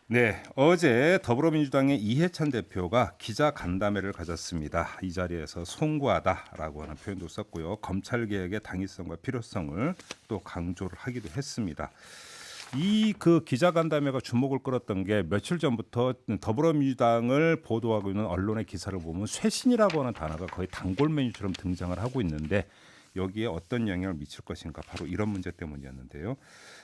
네, 어제 더불어민주당의 이해찬 대표가 기자간담회를 가졌습니다. 이 자리에서 송구하다라고 하는 표현도 썼고요. 검찰 개혁의 당위성과 필요성을 또 강조를 하기도 했습니다. 이 그 기자간담회가 주목을 끌었던 게 며칠 전부터 더불어민주당을 보도하고 있는 언론의 기사를 보면 쇄신이라고 하는 단어가 거의 단골 메뉴처럼 등장을 하고 있는데 여기에 어떤 영향을 미칠 것인가 바로 이런 문제 때문이었는데요.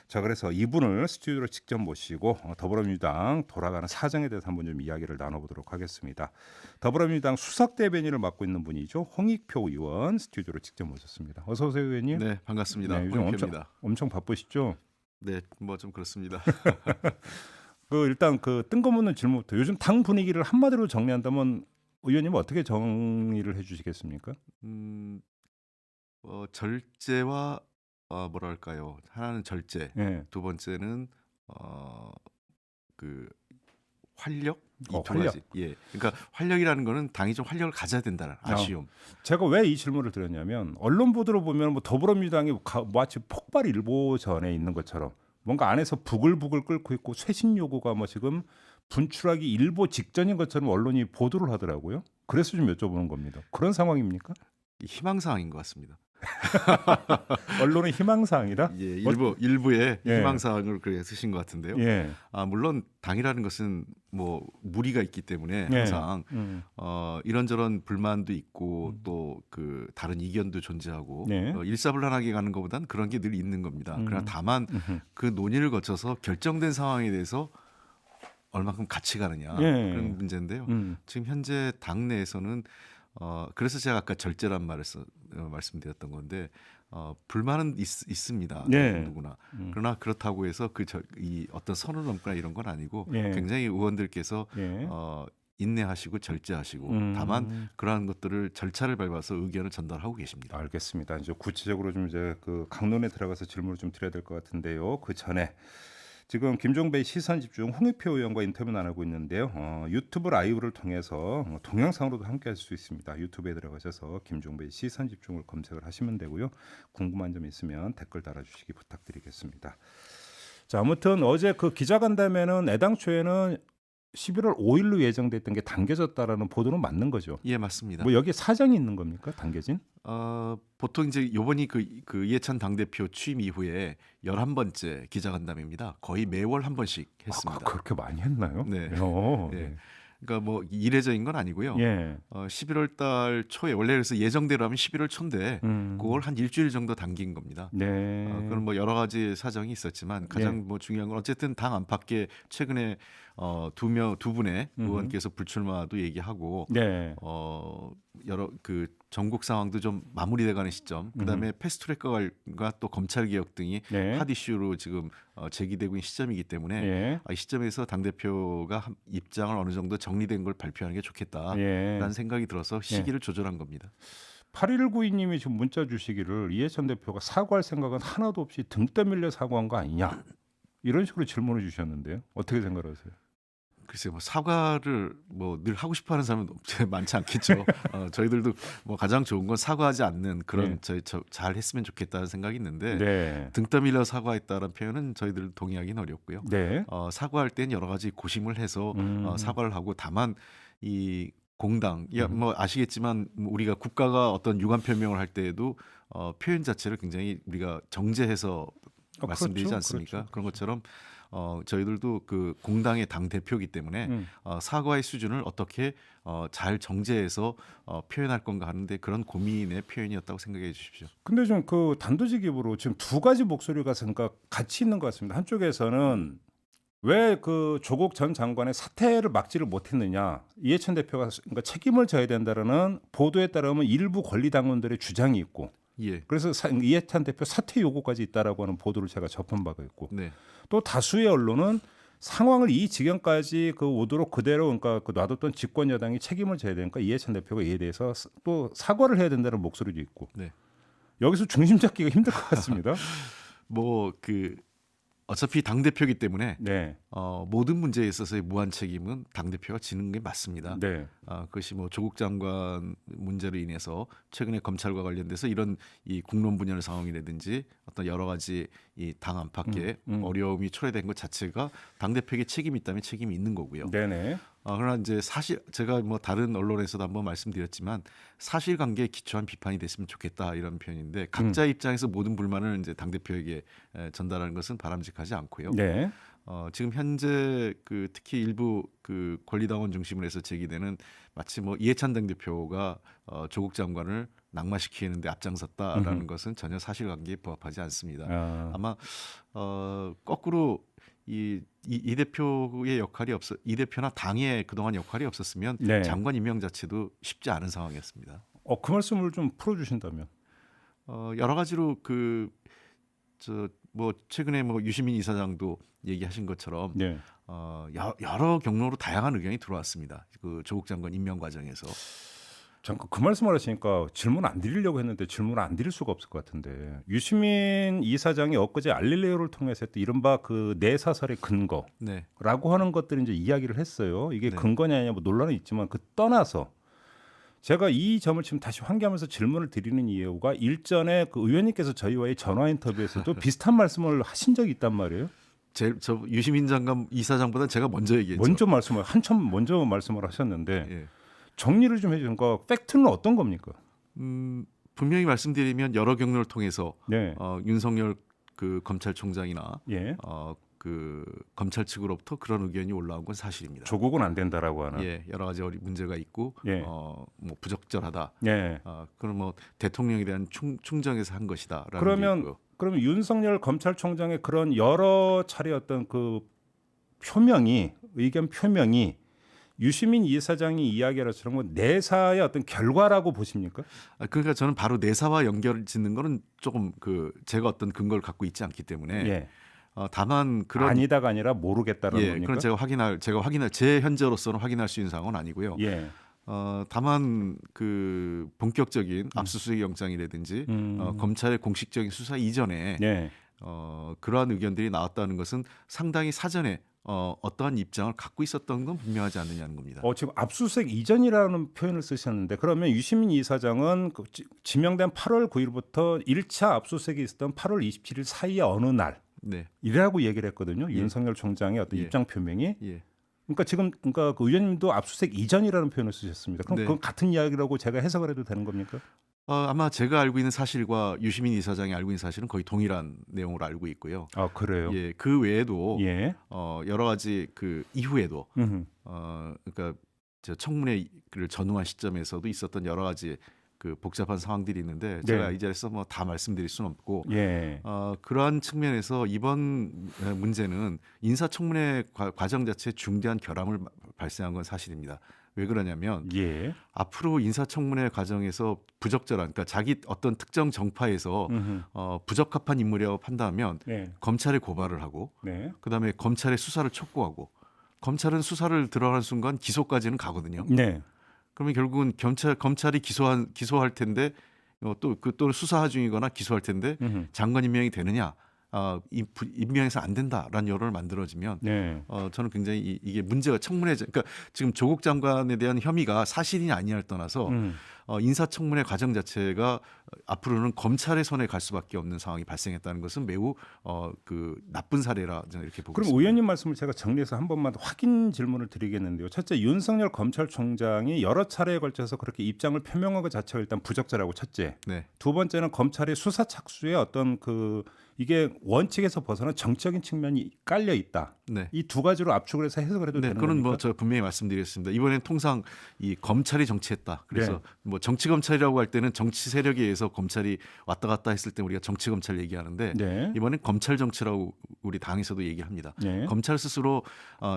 자, 그래서 이분을 스튜디오로 직접 모시고 더불어민주당 돌아가는 사정에 대해서 한번 좀 이야기를 나눠보도록 하겠습니다. 더불어민주당 수석 대변인을 맡고 있는 분이죠. 홍익표 의원 스튜디오로 직접 모셨습니다. 어서 오세요, 의원님. 네, 반갑습니다. 네, 요즘 홍익표입니다. 엄청 바쁘시죠? 네, 뭐 좀 그렇습니다. 그 일단 그 뜬금없는 질문부터 요즘 당 분위기를 한마디로 정리한다면 의원님 어떻게 정리를 해주시겠습니까? 음, 절제와 뭐랄까요? 하나는 절제, 예, 두 번째는 어, 그 활력 이 두 활력. 가지. 예, 그러니까 활력이라는 거는 당이 좀 활력을 가져야 된다는 아쉬움. 제가 왜 이 질문을 드렸냐면 언론 보도를 보면 뭐 더불어민주당이 마치 폭발 일보 전에 있는 것처럼 뭔가 안에서 부글부글 끓고 있고 쇄신 요구가 뭐 지금 분출하기 일보 직전인 것처럼 언론이 보도를 하더라고요. 그래서 좀 여쭤보는 겁니다. 그런 상황입니까? 이 희망사항인 것 같습니다. 언론의 희망사항이다? 예, 일부의 예. 희망사항을 그렇게 쓰신 것 같은데요. 예. 물론 당이라는 것은 뭐 무리가 있기 때문에 예. 항상 이런저런 불만도 있고 또 그 다른 이견도 존재하고 네. 일사불란하게 가는 것보단 그런 게 늘 있는 겁니다. 그러나 다만 음흠. 그 논의를 거쳐서 결정된 상황에 대해서 얼마큼 같이 가느냐 예. 그런 문제인데요. 지금 현재 당 내에서는 그래서 제가 아까 절제란 말을 말씀드렸던 건데 불만은 있습니다. 네. 누구나. 그러나 그렇다고 해서 이 어떤 선을 넘거나 이런 건 아니고 예. 굉장히 의원들께서 예. 인내하시고 절제하시고 다만 그러한 것들을 절차를 밟아서 의견을 전달하고 계십니다. 알겠습니다. 이제 구체적으로 좀 이제 그 강론에 들어가서 질문을 좀 드려야 될 것 같은데요. 그 전에 지금 김종배의 시선 집중 홍익표 의원과 인터뷰 나누고 있는데요. 유튜브 라이브를 통해서 동영상으로도 함께할 수 있습니다. 유튜브에 들어가셔서 김종배의 시선 집중을 검색을 하시면 되고요. 궁금한 점 있으면 댓글 달아주시기 부탁드리겠습니다. 자, 아무튼 어제 그 기자간담회는 애당초에는 11월 5일로 예정됐던 게 당겨졌다라는 보도는 맞는 거죠. 예, 맞습니다. 뭐 여기에 사정이 있는 겁니까? 당겨진? 보통 이제 요번이 그 이해찬 당대표 취임 이후에 11번째 기자간담회입니다. 거의 매월 한 번씩 했습니다. 그렇게 많이 했나요? 네. 네. 예. 그러니까 뭐 이례적인 건 아니고요. 예. 11월 달 초에 원래 그래서 예정대로 하면 11월 초인데 그걸 한 일주일 정도 당긴 겁니다. 네. 그건 뭐 여러 가지 사정이 있었지만 가장 뭐 중요한 건 어쨌든 당 안팎에 최근에 두 분의 의원께서 불출마도 얘기하고 네. 여러 그 전국 상황도 좀 마무리돼가는 시점, 그다음에 패스트트랙과 또 검찰 개혁 등이 네. 핫 이슈로 지금 제기되고 있는 시점이기 때문에 예. 이 시점에서 당 대표가 입장을 어느 정도 정리된 걸 발표하는 게 좋겠다라는 예. 생각이 들어서 시기를 조절한 겁니다. 8192님이 지금 문자 주시기를 이해찬 대표가 사과할 생각은 하나도 없이 등 떠밀려 사과한 거 아니냐 이런 식으로 질문을 주셨는데요. 어떻게 생각하세요? 글쎄요, 뭐 사과를 뭐 늘 하고 싶어하는 사람은 많지 않겠죠. 저희들도 뭐 가장 좋은 건 사과하지 않는 그런 잘 했으면 좋겠다는 생각이 있는데 네. 등 떠밀려 사과했다는 표현은 저희들 동의하기는 어렵고요. 네. 사과할 땐 여러 가지 고심을 해서 사과를 하고 다만 이 공당, 뭐 아시겠지만 우리가 국가가 어떤 유감 표명을 할 때에도 표현 자체를 굉장히 우리가 정제해서 말씀드리지 그렇죠. 않습니까? 그렇죠. 그런 것처럼 저희들도 그 공당의 당 대표이기 때문에 사과의 수준을 어떻게 잘 정제해서 표현할 건가 하는데 그런 고민의 표현이었다고 생각해 주십시오. 근데 좀 그 단도직입으로 지금 두 가지 목소리가 같이 있는 것 같습니다. 한쪽에서는 왜 그 조국 전 장관의 사퇴를 막지를 못했느냐, 이해찬 대표가 그러니까 책임을 져야 된다라는 보도에 따르면 일부 권리당원들의 주장이 있고, 예, 그래서 이해찬 대표 사퇴 요구까지 있다라고 하는 보도를 제가 접한 바가 있고, 네, 또 다수의 언론은 상황을 이 지경까지 그 오도록 그대로 그러니까 그 놔뒀던 집권 여당이 책임을 져야 되니까 이해찬 대표가 이에 대해서 또 사과를 해야 된다는 목소리도 있고, 네. 여기서 중심 잡기가 힘들 것 같습니다. 뭐 어차피 당 대표이기 때문에 네. 모든 문제에 있어서의 무한 책임은 당 대표가 지는 게 맞습니다. 네. 그것이 뭐 조국 장관 문제로 인해서 최근에 검찰과 관련돼서 이런 이 국론 분열 상황이라든지 어떤 여러 가지 이 당 안팎의 어려움이 초래된 것 자체가 당 대표에게 책임이 있다면 책임이 있는 거고요. 네네. 그러나 이제 사실 제가 뭐 다른 언론에서도 한번 말씀드렸지만 사실관계에 기초한 비판이 됐으면 좋겠다 이런 표현인데 각자 입장에서 모든 불만을 이제 당 대표에게 전달하는 것은 바람직하지 않고요. 네. 지금 현재 그 특히 일부 그 권리당원 중심으로 해서 제기되는 마치 뭐 이해찬 당대표가 조국 장관을 낙마시키는데 앞장섰다라는 것은 전혀 사실관계에 부합하지 않습니다. 아마 거꾸로 이 대표의 역할이 이 대표나 당의 그동안 역할이 없었으면 네. 장관 임명 자체도 쉽지 않은 상황이었습니다. 그 말씀을 좀 풀어주신다면. 여러 가지로 뭐 최근에 뭐 유시민 이사장도 얘기하신 것처럼 네. 여러 경로로 다양한 의견이 들어왔습니다. 그 조국 장관 임명 과정에서. 잠깐 그 말씀을 하시니까 질문 안 드리려고 했는데 질문을 안 드릴 수가 없을 것 같은데 유시민 이사장이 엊그제 알릴레오를 통해서 했던 이른바 그 내사설의 근거라고 네. 하는 것들을 이제 이야기를 했어요. 이게 네. 근거냐 아니냐 뭐 논란은 있지만 그 떠나서 제가 이 점을 지금 다시 환기하면서 질문을 드리는 이유가 일전에 그 의원님께서 저희와의 전화 인터뷰에서도 비슷한 말씀을 하신 적이 있단 말이에요. 저 유시민 장관 이사장보다 제가 먼저 얘기했죠. 한참 먼저 말씀을 하셨는데 예. 정리를 좀 해주는 거 팩트는 어떤 겁니까? 분명히 말씀드리면 여러 경로를 통해서 네. 윤석열 그 검찰총장이나 예. 그 검찰 측으로부터 그런 의견이 올라온 건 사실입니다. 조국은 안 된다라고 하는. 예, 여러 가지 문제가 있고 예. 뭐 부적절하다. 예. 그럼 뭐 대통령에 대한 충정에서 한 것이다라는 그러면 게 있고요. 그러면 윤석열 검찰총장의 그런 여러 차례 어떤 그 의견 표명이 유시민 이사장이 이야기하는 것처럼 내사의 어떤 결과라고 보십니까? 그러니까 저는 바로 내사와 연결 짓는 거는 조금 제가 어떤 근거를 갖고 있지 않기 때문에 예. 다만 그런 아니다가 아니라 모르겠다라는 예, 겁니까? 그건 제가 확인할 제 현재로서는 확인할 수 있는 상황은 아니고요. 예. 다만 그 본격적인 압수수색 영장이라든지 검찰의 공식적인 수사 이전에 예. 그러한 의견들이 나왔다는 것은 상당히 사전에 어떠한 입장을 갖고 있었던 건 분명하지 않느냐는 겁니다. 지금 압수수색 이전이라는 표현을 쓰셨는데 그러면 유시민 이사장은 그 지명된 8월 9일부터 1차 압수수색이 있었던 8월 27일 사이에 어느 날 네. 이라고 얘기를 했거든요. 예. 윤석열 총장의 어떤 예. 입장 표명이. 예. 그러니까 그 의원님도 압수수색 이전이라는 표현을 쓰셨습니다. 그럼 네. 그건 같은 이야기라고 제가 해석을 해도 되는 겁니까? 아마 제가 알고 있는 사실과 유시민 이사장이 알고 있는 사실은 거의 동일한 내용으로 알고 있고요. 그래요. 예, 그 외에도 예. 여러 가지 그 이후에도 음흠. 그러니까 청문회를 전후한 시점에서도 있었던 여러 가지 그 복잡한 상황들이 있는데 제가 네. 이 자리에서 뭐 다 말씀드릴 수는 없고 예. 그러한 측면에서 이번 문제는 인사청문회 과정 자체에 중대한 결함을 발생한 건 사실입니다. 왜 그러냐면 예. 앞으로 인사청문회 과정에서 부적절한 그러니까 자기 어떤 특정 정파에서 부적합한 인물이라고 판단하면 네. 검찰에 고발을 하고 네. 그다음에 검찰의 수사를 촉구하고 검찰은 수사를 들어가는 순간 기소까지는 가거든요. 네. 그러면 결국은 검찰이 기소할 텐데 또 수사 중이거나 기소할 텐데 음흠. 장관 임명이 되느냐? 임명해서 안 된다라는 여론을 만들어지면 네. 저는 굉장히 이게 문제가 청문회 그러니까 지금 조국 장관에 대한 혐의가 사실이냐 아니냐를 떠나서 인사청문회 과정 자체가 앞으로는 검찰의 손에 갈 수밖에 없는 상황이 발생했다는 것은 매우 그 나쁜 사례라 저는 이렇게 보고 그럼 있습니다. 의원님 말씀을 제가 정리해서 한 번만 확인 질문을 드리겠는데요. 첫째, 윤석열 검찰총장이 여러 차례에 걸쳐서 그렇게 입장을 표명한 것 자체가 일단 부적절하고 첫째. 네. 두 번째는 검찰의 수사 착수에 어떤 이게 원칙에서 벗어난 정치적인 측면이 깔려 있다. 네. 이 두 가지로 압축을 해서 해석을 해도 네, 되는 그건 겁니까? 뭐 저 분명히 말씀드리겠습니다. 이번엔 통상 이 검찰이 정치했다. 그래서 네. 뭐 정치 검찰이라고 할 때는 정치 세력에 의해서 검찰이 왔다 갔다 했을 때 우리가 정치 검찰 얘기하는데 네. 이번엔 검찰 정치라고 우리 당에서도 얘기합니다. 네. 검찰 스스로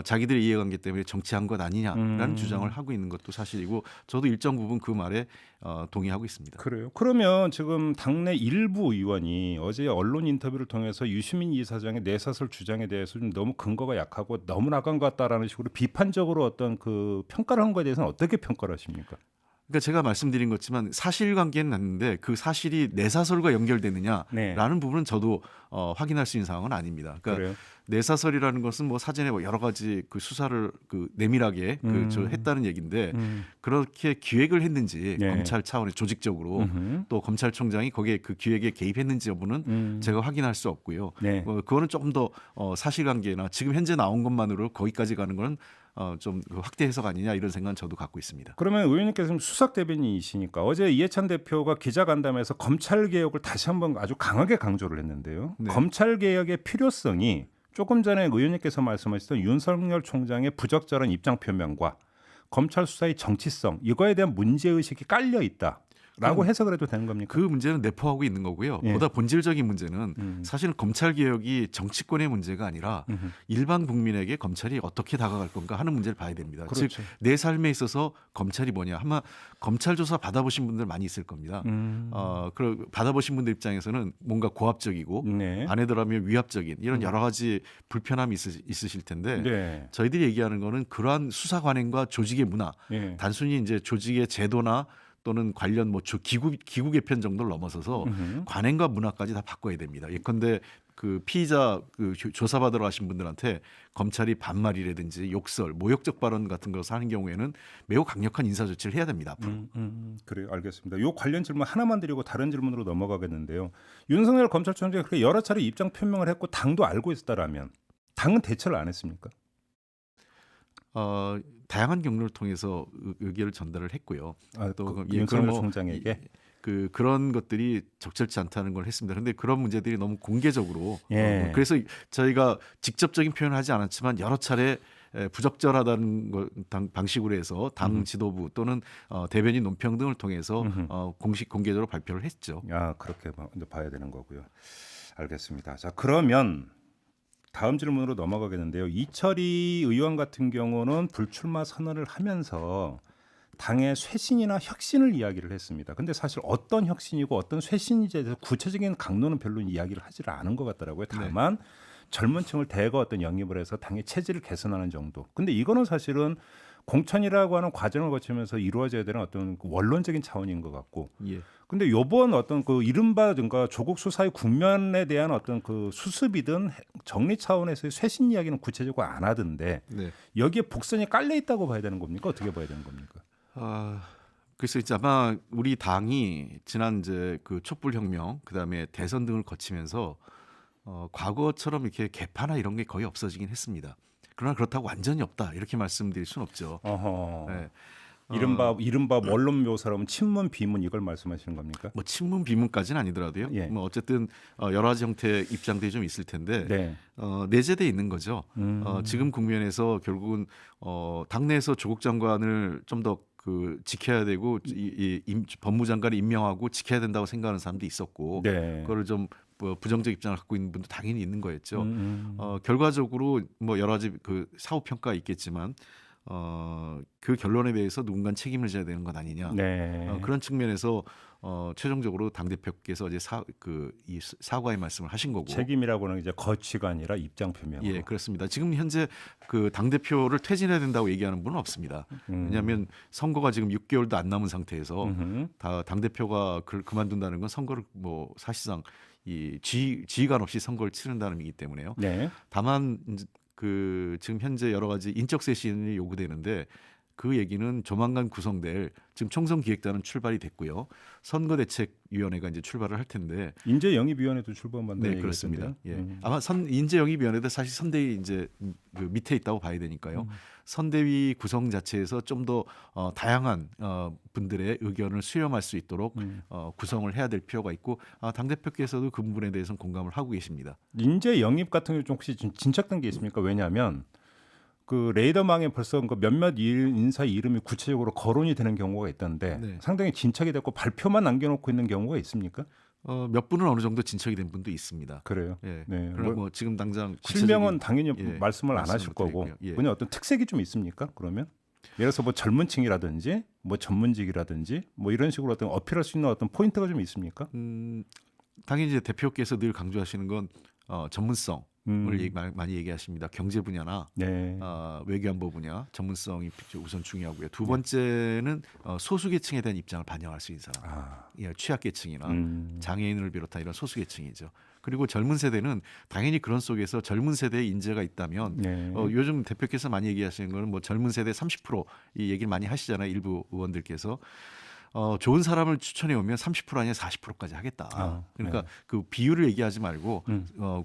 자기들의 이해관계 때문에 정치한 것 아니냐라는 주장을 하고 있는 것도 사실이고 저도 일정 부분 그 말에 동의하고 있습니다. 그래요. 그러면 지금 당내 일부 의원이 어제 언론 인터뷰를 통해서 유시민 이사장의 내사설 주장에 대해서 좀 너무 근거가 약하고 너무 나간 것 같다라는 식으로 비판적으로 어떤 그 평가를 한 거에 대해서는 어떻게 평가를 하십니까? 그러니까 제가 말씀드린 것지만 사실관계는 났는데 그 사실이 내사설과 연결되느냐라는 네. 부분은 저도 확인할 수 있는 상황은 아닙니다. 그러니까 그래요. 내사설이라는 것은 뭐 사전에 뭐 여러 가지 그 수사를 그 내밀하게 저 했다는 얘기인데 그렇게 기획을 했는지 네. 검찰 차원의 조직적으로 음흠. 또 검찰총장이 거기에 그 기획에 개입했는지 여부는 제가 확인할 수 없고요. 네. 그거는 조금 더 사실관계나 지금 현재 나온 것만으로 거기까지 가는 거는 좀 확대 해석 아니냐 이런 생각은 저도 갖고 있습니다. 그러면 의원님께서 지금 수석 대변인이시니까 어제 이해찬 대표가 기자간담회에서 검찰 개혁을 다시 한번 아주 강하게 강조를 했는데요. 네. 검찰 개혁의 필요성이 조금 전에 의원님께서 말씀하셨던 윤석열 총장의 부적절한 입장 표명과 검찰 수사의 정치성 이거에 대한 문제 의식이 깔려 있다라고 해석을 해도 되는 겁니까? 그 문제는 내포하고 있는 거고요. 예. 보다 본질적인 문제는 사실은 검찰 개혁이 정치권의 문제가 아니라 일반 국민에게 검찰이 어떻게 다가갈 건가 하는 문제를 봐야 됩니다. 그렇죠. 즉 내 삶에 있어서 검찰이 뭐냐. 아마 검찰 조사 받아보신 분들 많이 있을 겁니다. 그 받아보신 분들 입장에서는 뭔가 고압적이고 네. 아내들하면 위압적인 이런 여러 가지 불편함이 있으실 텐데 네. 저희들이 얘기하는 거는 그러한 수사 관행과 조직의 문화, 예. 단순히 이제 조직의 제도나 또는 관련 뭐 기구 개편 정도를 넘어서서 관행과 문화까지 다 바꿔야 됩니다. 예컨대 그 피의자 그 조사받으러 가신 분들한테 검찰이 반말이라든지 욕설, 모욕적 발언 같은 것을 하는 경우에는 매우 강력한 인사 조치를 해야 됩니다. 앞으로. 그래요, 알겠습니다. 요 관련 질문 하나만 드리고 다른 질문으로 넘어가겠는데요. 윤석열 검찰총장이 그렇게 여러 차례 입장 표명을 했고 당도 알고 있었다라면 당은 대처를 안 했습니까? 다양한 경로를 통해서 의견을 전달을 했고요. 또 윤석열 총장에게 그런 것들이 적절치 않다는 걸 했습니다. 그런데 그런 문제들이 너무 공개적으로 예. 그래서 저희가 직접적인 표현을 하지 않았지만 여러 차례 부적절하다는 방식으로 해서 당 지도부 또는 대변인 논평 등을 통해서 공식 공개적으로 발표를 했죠. 그렇게 봐야 되는 거고요. 알겠습니다. 자, 그러면 다음 질문으로 넘어가겠는데요. 이철희 의원 같은 경우는 불출마 선언을 하면서 당의 쇄신이나 혁신을 이야기를 했습니다. 근데 사실 어떤 혁신이고 어떤 쇄신인지에 대해서 구체적인 강론은 별로 이야기를 하지를 않은 것 같더라고요. 다만 젊은 층을 대거 어떤 영입을 해서 당의 체질을 개선하는 정도. 근데 이거는 사실은 공천이라고 하는 과정을 거치면서 이루어져야 되는 어떤 원론적인 차원인 것 같고. 예. 근데 요번 어떤 그 이른바 조국 수사의 국면에 대한 어떤 그 수습이든 정리 차원에서의 쇄신 이야기는 구체적으로 안 하던데 네. 여기에 복선이 깔려 있다고 봐야 되는 겁니까? 어떻게 봐야 되는 겁니까? 그래서 이제 아마 우리 당이 지난 이제 그 촛불혁명 그다음에 대선 등을 거치면서 과거처럼 이렇게 개파나 이런 게 거의 없어지긴 했습니다. 그러나 그렇다고 완전히 없다 이렇게 말씀드릴 수는 없죠. 어허. 네. 이른바 원론 묘사라면 친문 비문 이걸 말씀하시는 겁니까? 뭐 친문 비문까지는 아니더라도요. 예. 뭐 어쨌든 여러 가지 형태의 입장들이 좀 있을 텐데 네. 내재돼 있는 거죠. 지금 국면에서 결국은 당내에서 조국 장관을 좀 더 그 지켜야 되고 법무장관을 임명하고 지켜야 된다고 생각하는 사람도 있었고 네. 그거를 좀 부정적 입장을 갖고 있는 분도 당연히 있는 거였죠. 결과적으로 뭐 여러 가지 그 사후 평가가 있겠지만 그 결론에 대해서 누군가 책임을 져야 되는 것 아니냐. 네. 그런 측면에서 최종적으로 당 대표께서 이제 이 사과의 말씀을 하신 거고. 책임이라고는 이제 거취가 아니라 입장 표명. 예, 그렇습니다. 지금 현재 그 당 대표를 퇴진해야 된다고 얘기하는 분은 없습니다. 왜냐하면 선거가 지금 6개월도 안 남은 상태에서 다 당 대표가 그만둔다는 건 선거를 뭐 사실상 이 지휘관 없이 선거를 치른다는 의미이기 때문에요. 네. 다만 그 지금 현재 여러 가지 인적 쇄신이 요구되는데 그 얘기는 조만간 구성될 지금 총선 기획단은 출발이 됐고요. 선거대책위원회가 이제 출발을 할 텐데. 인재영입위원회도 출범한다는 네, 그렇습니다. 얘기였던데요. 예. 아마 인재영입위원회도 사실 선대위 이제 그 밑에 있다고 봐야 되니까요. 선대위 구성 자체에서 좀 더 다양한 분들의 의견을 수렴할 수 있도록 구성을 해야 될 필요가 있고 당 대표께서도 그 부분에 대해서는 공감을 하고 계십니다. 인재영입 같은 경우 좀 혹시 진척된 게 있습니까? 왜냐하면 그 레이더망에 벌써 그 몇몇 인사 이름이 구체적으로 거론이 되는 경우가 있던데 네. 상당히 진척이 됐고 발표만 남겨놓고 있는 경우가 있습니까? 몇 분은 어느 정도 진척이 된 분도 있습니다. 그래요. 예. 네. 그러나 뭐 지금 당장 실명은 당연히 예, 말씀을 안 하실 말씀을 거고 드리고요. 예. 그냥 어떤 특색이 좀 있습니까? 그러면 예를 들어서 뭐 젊은층이라든지 뭐 전문직이라든지 뭐 이런 식으로 어떤 어필할 수 있는 어떤 포인트가 좀 있습니까? 당연히 이제 대표께서 늘 강조하시는 건 전문성 많이 얘기하십니다. 경제 분야나 네. 외교안보 분야 전문성이 우선 중요하고요. 두 번째는 소수계층에 대한 입장을 반영할 수 있는 사람, 아, 취약계층이나 장애인을 비롯한 이런 소수계층이죠. 그리고 젊은 세대는 당연히 그런 속에서 젊은 세대의 인재가 있다면 네. 요즘 대표께서 많이 얘기하시는 거는 뭐 젊은 세대 30%이 얘기를 많이 하시잖아요. 일부 의원들께서. 좋은 사람을 추천해 오면 30% 아니라 40%까지 하겠다. 그러니까 네. 그 비율을 얘기하지 말고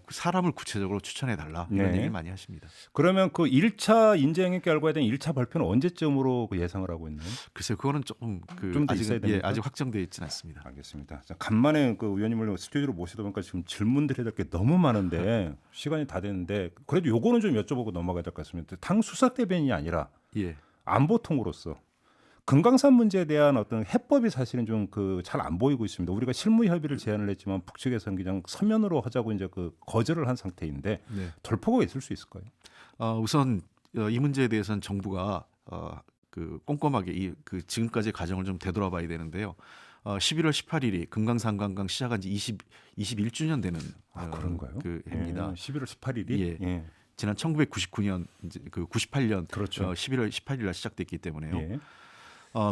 사람을 구체적으로 추천해 달라 이런 네. 얘기를 많이 하십니다. 그러면 그 1차 인재 영역 결과에 대한 1차 발표는 언제쯤으로 그 예상을 하고 있나요? 글쎄요, 그거는 조금 좀더 있어야 됩니까? 아직 확정되어 있지는 않습니다. 알겠습니다. 자, 간만에 그 의원님을 스튜디오로 모시다 보니까 지금 질문 드려야 될 게 너무 많은데 시간이 다 됐는데 그래도 요거는 좀 여쭤보고 넘어가야 될 것 같습니다. 당 수석 대변인이 아니라 예. 안보통으로서 금강산 문제에 대한 어떤 해법이 사실은 좀 그 잘 안 보이고 있습니다. 우리가 실무 협의를 제안을 했지만 북측에서는 그냥 서면으로 하자고 이제 그 거절을 한 상태인데 네. 돌파구가 있을 수 있을까요? 우선 이 문제에 대해서는 정부가 그 꼼꼼하게 그 지금까지의 과정을 좀 되돌아봐야 되는데요. 11월 18일이 금강산 관광 시작한 지 21주년 되는 그런가요? 그 해입니다. 11월 18일이. 예. 지난 1999년 이제 그 98년 그렇죠. 11월 18일 날 시작됐기 때문에요. 예.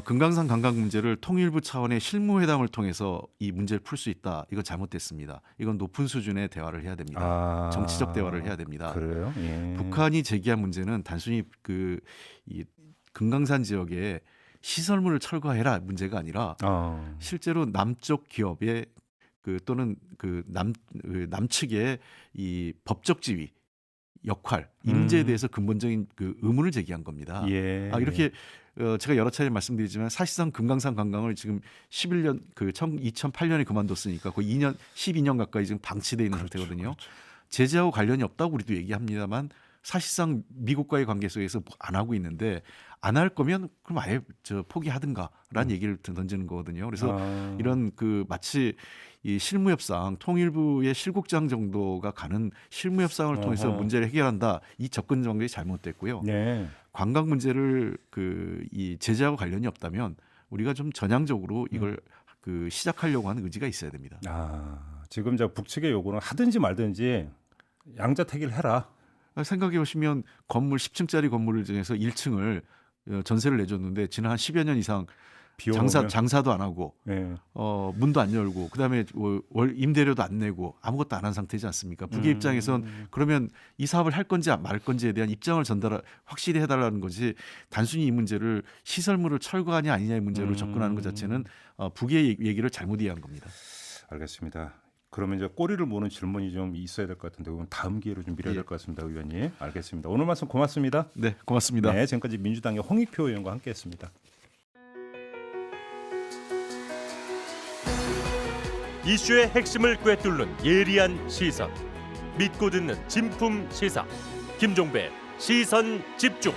금강산 관광 문제를 통일부 차원의 실무회담을 통해서 이 문제를 풀 수 있다. 이건 잘못됐습니다. 이건 높은 수준의 대화를 해야 됩니다. 정치적 대화를 해야 됩니다. 그래요? 예. 북한이 제기한 문제는 단순히 이 금강산 지역에 시설물을 철거해라 문제가 아니라 실제로 남쪽 기업의 또는 남측의 이 법적 지위 역할 임제에 대해서 근본적인 그 의문을 제기한 겁니다. 예. 이렇게 제가 여러 차례 말씀드리지만 사실상 금강산 관광을 지금 11년 2008년에 그만뒀으니까 거의 12년 가까이 지금 방치돼 있는 상태거든요. 그렇죠. 제재하고 관련이 없다고 우리도 얘기합니다만 사실상 미국과의 관계 속에서 안 하고 있는데 안 할 거면 그럼 아예 포기하든가라는 얘기를 던지는 거거든요. 그래서 이런 마치 이 실무협상 통일부의 실국장 정도가 가는 실무협상을 통해서 문제를 해결한다. 이 접근 정책이 잘못됐고요. 네. 관광 문제를 이 제재하고 관련이 없다면 우리가 좀 전향적으로 이걸 시작하려고 하는 의지가 있어야 됩니다. 지금 북측의 요구는 하든지 말든지 양자택일 해라. 생각해 보시면 건물 10층짜리 건물을 중에서 1층을 전세를 내줬는데 지난 한 10여 년 이상 장사도 안 하고 네. 문도 안 열고 그다음에 월 임대료도 안 내고 아무것도 안 한 상태지 않습니까? 북의 입장에선 그러면 이 사업을 할 건지 말 건지에 대한 입장을 확실히 해달라는 거지 단순히 이 문제를 시설물을 철거하냐 아니냐의 문제로 접근하는 것 자체는 북의 얘기를 잘못 이해한 겁니다. 알겠습니다. 그러면 이제 꼬리를 무는 질문이 좀 있어야 될 것 같은데 그건 다음 기회로 좀 미뤄야 될 것 같습니다, 의원님. 알겠습니다. 오늘 말씀 고맙습니다. 네, 고맙습니다. 네, 지금까지 민주당의 홍익표 의원과 함께했습니다. 이슈의 핵심을 꿰뚫는 예리한 시선, 믿고 듣는 진품 시사, 김종배 시선 집중.